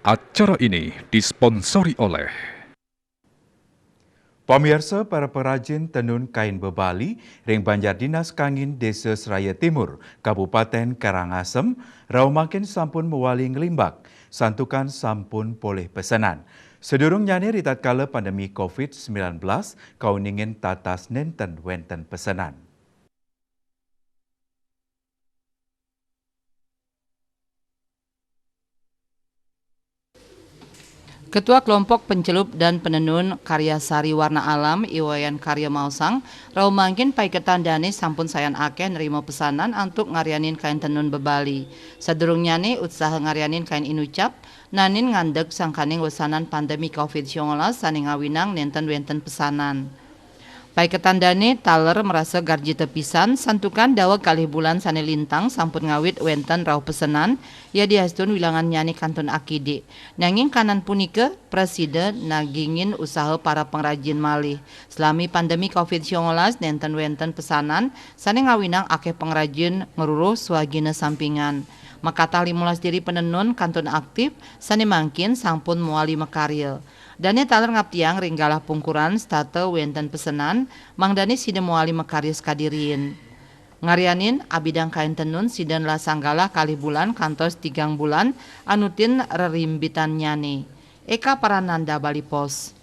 Acara ini disponsori oleh Pemirsa para perajin tenun kain bebali ring Banjar Dinas Kangin Desa Seraya Timur, Kabupaten Karangasem, makin sampun mewali ngelimbak, santukan sampun poleh pesanan. Sedurung nyani ritat kala pandemi COVID-19, kau ningin tatas nenten wenten pesanan. Ketua Kelompok Pencelup dan Penenun Karya Sari Warna Alam Iwayan Karya Mausang, mangkin paiketan dani sampun sayan akeh nerima pesanan untuk ngarianin kain tenun bebali. Sadurung nyani usaha ngarianin kain inucap, nanin ngandeg sangkaning wesanan pandemi COVID-19 saning ngawinang nenten wenten pesanan. Paiketan dani taler merasa garji tepisan santukan dawa kalih bulan sane lintang sampun ngawit wenten rauh pesenan ya dihastun wilangan nyani kantun akide. Nanging kanan punike presiden nagingin usaha para pengrajin malih. Selami pandemi COVID-19 nenten wenten pesanan sane ngawinang akeh pengrajin ngeruruh swagina sampingan. Makata 15 diri penenun kantun aktif sane mangkin sampun muali makarya. Dani taler ngaptiang ringgalah pungkuran state wenten pesenan Mang Dani sida muali makarya skadirin. Ngarianin abidang kain tenun sidan lah sanggalah kali bulan kantos 3 bulan anutin rerimbitan nyane. Eka Parananda Bali Pos.